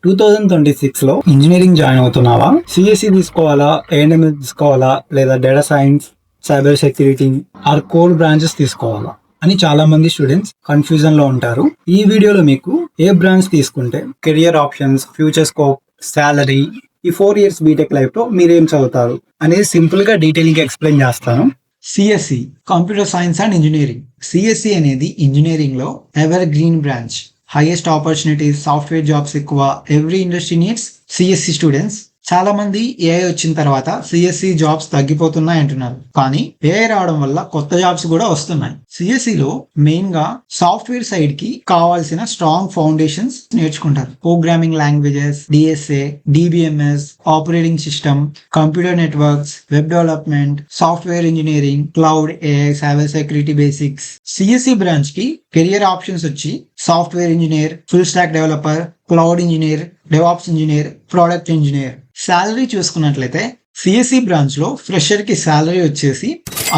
2026లో engineering join అవుతున్నావా? CSE తీసుకోవాలా, AIML తీసుకోవాలా, లేదా data science, cyber security or core branches తీసుకోవాలా అని చాలా మంది స్టూడెంట్స్ కన్ఫ్యూజన్ లో ఉంటారు. ఈ వీడియోలో మీకు ఏ బ్రాంచ్ తీసుకుంటే career options, future scope, salary, ఈ 4 years బీటెక్ లైఫ్ లో మీరేం చదువుతారు అనేది సింపుల్ గా డీటెయిలింగ్ గా ఎక్స్ప్లెయిన్ చేస్తాను. CSC computer science and engineering. CSC అనేది ఇంజనీరింగ్ లో evergreen branch. Highest opportunities, software jobs ఎక్కువ. Every industry needs CSC students. చాలా మంది ఏఐ వచ్చిన తర్వాత సిఎస్సి జాబ్స్ తగ్గిపోతున్నాయి అంటున్నారు, కానీ ఏఐ రావడం వల్ల కొత్త జాబ్స్ కూడా వస్తున్నాయి. సిఎస్సి లో మెయిన్ గా సాఫ్ట్వేర్ సైడ్ కి కావాల్సిన స్ట్రాంగ్ ఫౌండేషన్స్ నేర్చుకుంటారు. Programming languages, DSA, DBMS, operating system, computer networks, web development, software engineering, cloud, AI, cyber security basics. CSE branch కి కెరియర్ ఆప్షన్స్ వచ్చి software engineer, full stack developer, cloud engineer, DevOps engineer, product engineer. Salary చూసుకున్నట్లయితే CSE branch లో fresher కి salary వచ్చేసి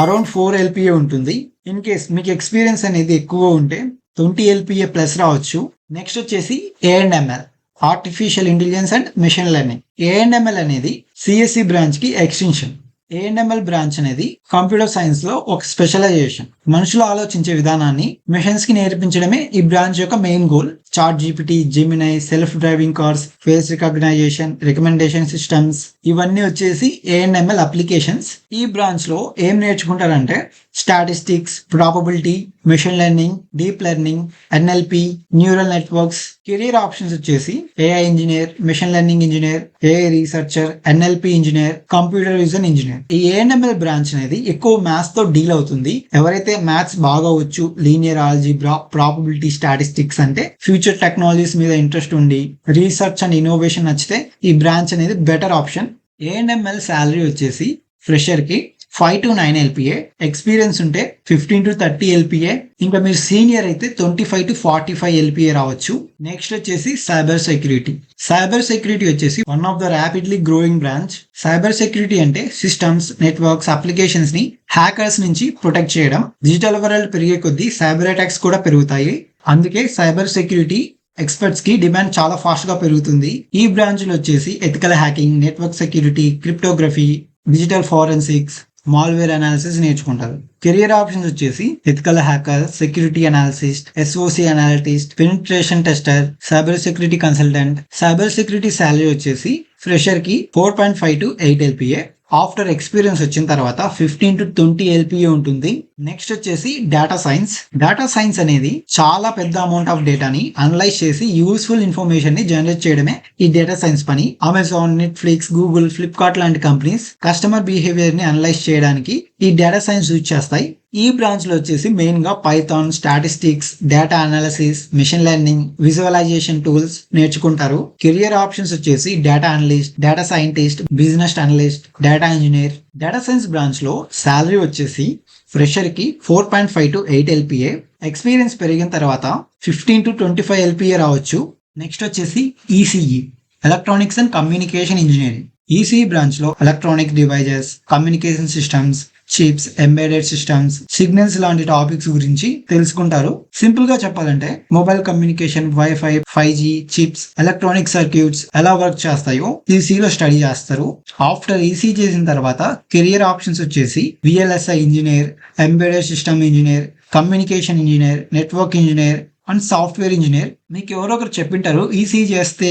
around 4 LPA ఉంటుంది. In case మీకు experience అనేది ఎక్కువ ఉంటే 20 LPA ప్లస్ రావచ్చు. నెక్స్ట్ వచ్చేసి AIML, artificial intelligence and machine learning. AML అనేది సిఎస్సి బ్రాంచ్ కి ఎక్స్టెన్షన్. ఏఎంఎల్ బ్రాంచ్ అనేది కంప్యూటర్ సైన్స్ లో ఒక స్పెషలైజేషన్. మనుషులు ఆలోచించే విధానాన్ని మెషిన్స్ కి నేర్పించడమే ఈ బ్రాంచ్ యొక్క main goal. ChatGPT, Gemini, self driving cars, face recognition, recommendation systems, ఇవన్నీ వచ్చేసి ఏఎంఎల్ అప్లికేషన్స్. ఈ బ్రాంచ్ లో ఏం నేర్చుకుంటారంటే statistics, probability, machine learning, deep learning, NLP, neural networks. Career options వచ్చేసి AI engineer, machine learning engineer, AI researcher, NLP engineer, computer vision engineer. ఈ ANML branch అనేది ఎక్కువ మ్యాథ్స్ తో డీల్ అవుతుంది. ఎవరైతే మ్యాథ్స్ బాగా వచ్చు, లీనియర్ ఆల్జీబ్రా, ప్రాబబిలిటీ, స్టాటిస్టిక్స్ అంటే ఫ్యూచర్ టెక్నాలజీస్ మీద ఇంట్రెస్ట్ ఉండి రీసెర్చ్ అండ్ ఇన్నోవేషన్ నచ్చితే ఈ బ్రాంచ్ అనేది బెటర్ ఆప్షన్. ఏఎన్ఎంఎల్ శాలరీ వచ్చేసి ఫ్రెషర్ కి 5 to 9 LPA, ఎక్స్పీరియన్స్ ఉంటే 15 to 30 LPA, ఇంకా మీరు సీనియర్ అయితే 25 to 45 LPA రావచ్చు. నెక్స్ట్ వచ్చేసి సైబర్ సెక్యూరిటీ. సైబర్ సెక్యూరిటీ వచ్చేసి one of the rapidly growing branch. Cyber security అంటే సిస్టమ్స్, నెట్వర్క్స్, అప్లికేషన్స్ ని హ్యాకర్స్ నుంచి ప్రొటెక్ట్ చేయడం. డిజిటల్ వరల్డ్ పెరిగే కొద్దీ సైబర్ అటాక్స్ కూడా పెరుగుతాయి. అందుకే సైబర్ సెక్యూరిటీ ఎక్స్పర్ట్స్ కి డిమాండ్ చాలా ఫాస్ట్ గా పెరుగుతుంది. ఈ బ్రాంచ్ లో వచ్చేసి ethical hacking, network security, cryptography, digital forensics, malware analysis నేర్చుకుంటారు. కెరియర్ ఆప్షన్స్ వచ్చేసి ethical hacker, security analyst, SOC analyst, penetration tester, cyber security consultant. Cyber security salary వచ్చేసి ఫ్రెషర్ కి 4.5 to 8 LPA. ఆఫ్టర్ ఎక్స్పీరియన్స్ వచ్చిన తర్వాత 15 to 20 LPA ఉంటుంది. Next వచ్చేసి data science. Data science అనేది చాలా పెద్ద అమౌంట్ ఆఫ్ డేటాని అనలైజ్ చేసి యూస్ఫుల్ ఇన్ఫర్మేషన్ ని జనరేట్ చేయడమే ఈ డేటా సైన్స్ పని. అమెజాన్, నెట్ఫ్లిక్స్, గూగుల్, ఫ్లిప్కార్ట్ లాంటి కంపెనీస్ కస్టమర్ బిహేవియర్ ని అనలైజ్ చేయడానికి ఈ డేటా సైన్స్ యూజ్ చేస్తాయి. ఈ బ్రాంచ్ లో వచ్చేసి మెయిన్ గా Python, statistics, data analysis, machine learning, visualisation tools నేర్చుకుంటారు. కెరియర్ ఆప్షన్స్ వచ్చేసి data analyst, data scientist, business analyst, data engineer. Data science branch లో శాలరీ వచ్చేసి ఫ్రెషర్ కి 4.5 to 8 LPA. ఎక్స్పీరియన్స్ పెరిగిన తర్వాత 15 to 25 LPA రావచ్చు. నెక్స్ట్ వచ్చేసి ECE, electronics and communication engineering. ECE branch లో electronic devices, communication systems, chips, embedded systems, signals లాంటి topics గురించి తెలుసుకుంటారు. సింపుల్ గా చెప్పాలంటే mobile communication, wifi, 5G, chips, electronic circuits ఎలా వర్క్ చేస్తాయో ఈసీలో స్టడీ చేస్తారు. ఆఫ్టర్ ఈసీ చేసిన తర్వాత కెరియర్ ఆప్షన్స్ వచ్చేసి VLSI engineer, embedded system engineer, communication engineer, network engineer and software engineer. మీకు ఎవరో ఒకరు చెప్పింటారు ఈసీ చేస్తే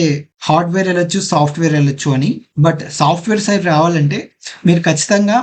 హార్డ్వేర్ వెళ్ళొచ్చు, సాఫ్ట్వేర్ వెళ్ళొచ్చు అని. బట్ సాఫ్ట్వేర్ సైడ్ రావాలంటే మీరు ఖచ్చితంగా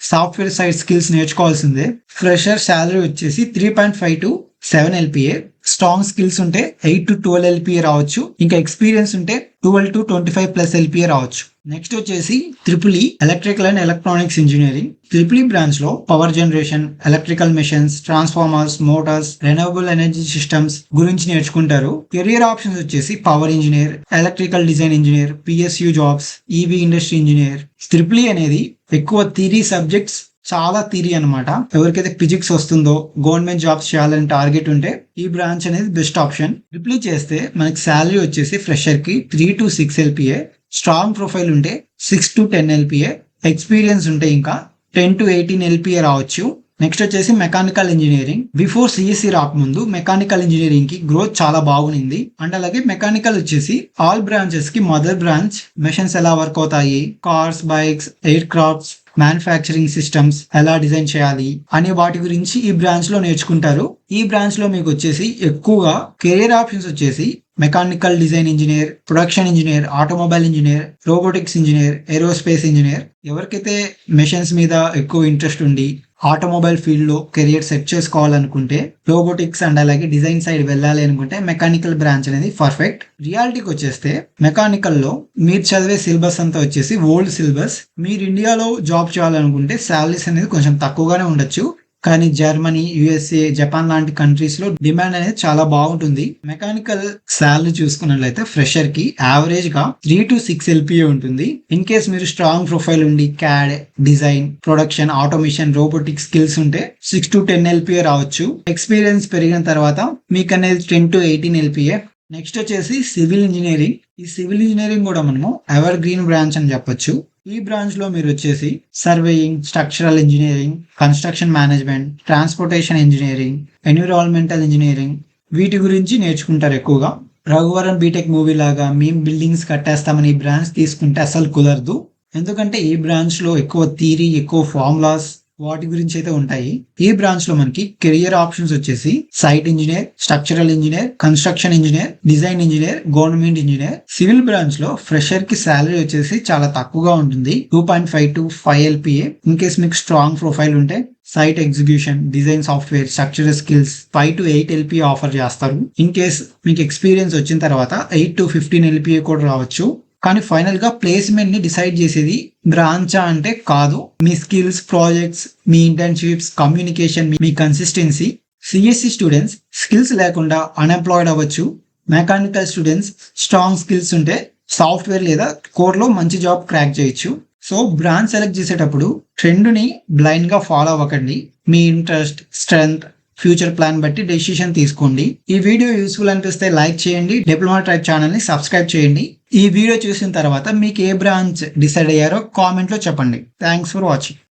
సాఫ్ట్వేర్ సైడ్ స్కిల్స్ నేర్చుకోవాల్సిందే. ఫ్రెషర్ శాలరీ వచ్చేసి 3.5 to 7 LPA. స్ట్రాంగ్ స్కిల్స్ ఉంటే 8 to 12 LPA రావచ్చు. ఇంకా ఎక్స్పీరియన్స్ ఉంటే 12 to 25 plus LPA రావచ్చు. నెక్స్ట్ వచ్చేసి triple electrical and electronics engineering. Triple branch లో power generation, electrical machines, transformers, motors, renewable energy systems గురించి నేర్చుకుంటారు. కెరియర్ ఆప్షన్స్ వచ్చేసి power engineer, electrical design engineer, PSU jobs, EV industry engineer. Triple అనేది ఎక్కువ theory subjects, చాలా theory అనమాట. ఎవరికైతే physics వస్తుందో, గవర్నమెంట్ జాబ్స్ చేయాలని టార్గెట్ ఉంటే ఈ బ్రాంచ్ అనేది బెస్ట్ ఆప్షన్. ట్రిపుల్ చేస్తే మనకి శాలరీ వచ్చేసి ఫ్రెషర్ కి 3 to 6 LPA. స్ట్రాంగ్ ప్రొఫైల్ ఉంటే 6 to 10 LPA. ఎక్స్పీరియన్స్ ఉంటే ఇంకా 10 to 18 LPA రావచ్చు. నెక్స్ట్ వచ్చేసి మెకానికల్ ఇంజనీరింగ్. బిఫోర్ సిఎస్సి రాకముందు మెకానికల్ ఇంజనీరింగ్ కి గ్రోత్ చాలా బాగునింది. అండ్ అలాగే మెకానికల్ వచ్చేసి ఆల్ బ్రాంచెస్ కి మదర్ బ్రాంచ్. మెషిన్స్ ఎలా వర్క్ అవుతాయి, cars, bikes, air crafts, manufacturing systems ఎలా డిజైన్ చేయాలి అనే వాటి గురించి ఈ బ్రాంచ్ లో నేర్చుకుంటారు. ఈ బ్రాంచ్ లో మీకు వచ్చేసి ఎక్కువగా కెరియర్ ఆప్షన్స్ వచ్చేసి mechanical design engineer, production engineer, automobile engineer, robotics engineer, aerospace engineer. ఎవరికైతే మెషిన్స్ మీద ఎక్కువ ఇంట్రెస్ట్ ఉండి ఆటోమొబైల్ ఫీల్డ్ లో కెరియర్ సెట్ చేసుకోవాలనుకుంటే, రోబోటిక్స్ అండ్ అలాగే డిజైన్ సైడ్ వెళ్ళాలి అనుకుంటే మెకానికల్ బ్రాంచ్ అనేది పర్ఫెక్ట్. రియాలిటీకి వచ్చేస్తే మెకానికల్ లో మీరు చదివే సిలబస్ అంతా వచ్చేసి ఓల్డ్ సిలబస్. మీరు ఇండియాలో జాబ్ చేయాలనుకుంటే శాలరీస్ అనేది కొంచెం తక్కువగానే ఉండొచ్చు. కానీ జర్మనీ, యుఎస్ఏ, జపాన్ లాంటి కంట్రీస్ లో డిమాండ్ అనేది చాలా బాగుంటుంది. మెకానికల్ శాలరీ చూసుకున్నట్లయితే ఫ్రెషర్ కి యావరేజ్ గా 3 to 6 LPA ఉంటుంది. ఇన్ కేస్ మీరు స్ట్రాంగ్ ప్రొఫైల్ ఉండి CAD, design, production, automation, robotic skills ఉంటే 6 to 10 LPA రావచ్చు. ఎక్స్పీరియన్స్ పెరిగిన తర్వాత మీకు అనేది 10 to 18 LPA. నెక్స్ట్ వచ్చేసి సివిల్ ఇంజనీరింగ్. ఈ సివిల్ ఇంజనీరింగ్ కూడా మనము ఎవర్ గ్రీన్ బ్రాంచ్ అని చెప్పొచ్చు. ఈ బ్రాంచ్ లో మీరు వచ్చేసి surveying, structural engineering, construction management, transportation engineering, environmental engineering వీటి గురించి నేర్చుకుంటారు ఎక్కువగా. రఘువరన్ బీటెక్ మూవీ లాగా మేము బిల్డింగ్స్ కట్టేస్తామని ఈ బ్రాంచ్ తీసుకుంటే అసలు కుదరదు. ఎందుకంటే ఈ బ్రాంచ్ లో ఎక్కువ థియరీ, ఎక్కువ ఫార్ములాస్ వాటి గురించి అయితే ఉంటాయి. ఈ బ్రాంచ్ లో మనకి కెరియర్ ఆప్షన్స్ వచ్చేసి site engineer, structural engineer, construction engineer, design engineer, government engineer. Civil branch లో ఫ్రెషర్ కి శాలరీ వచ్చేసి చాలా తక్కువగా ఉంటుంది, 2.5 to 5 LPA. ఇన్ కేస్ మీకు స్ట్రాంగ్ ప్రొఫైల్ ఉంటే site execution, design software, structural skills 5 to 8 LPA offer చేస్తారు. ఇన్ కేస్ మీకు ఎక్స్పీరియన్స్ వచ్చిన తర్వాత 8 to 15 LPA కూడా రావచ్చు. కానీ ఫైనల్ గా ప్లేస్మెంట్ ని డిసైడ్ చేసేది బ్రాంచా అంటే కాదు, మీ స్కిల్స్, ప్రాజెక్ట్స్, మీ ఇంటర్న్షిప్స్, కమ్యూనికేషన్, మీ కన్సిస్టెన్సీ. సిఎస్సి స్టూడెంట్స్ స్కిల్స్ లేకుండా అన్ఎంప్లాయిడ్ అవ్వచ్చు. మెకానికల్ స్టూడెంట్స్ స్ట్రాంగ్ స్కిల్స్ ఉంటే సాఫ్ట్వేర్ లేదా కోర్ లో మంచి జాబ్ క్రాక్ చేయొచ్చు. సో బ్రాంచ్ సెలెక్ట్ చేసేటప్పుడు ట్రెండ్ ని బ్లైండ్ గా ఫాలో అవ్వకండి. మీ ఇంట్రెస్ట్, స్ట్రెంగ్త్, ఫ్యూచర్ ప్లాన్ బట్టి డెసిషన్ తీసుకోండి. ఈ వీడియో యూస్ఫుల్ అనిపిస్తే లైక్ చేయండి. డిప్లొమా ట్రైబ్ ఛానల్ ని సబ్స్క్రైబ్ చేయండి. ఈ వీడియో చూసిన తర్వాత మీకు ఏ బ్రాంచ్ డిసైడ్ అయ్యారో కామెంట్ లో చెప్పండి. Thanks for watching.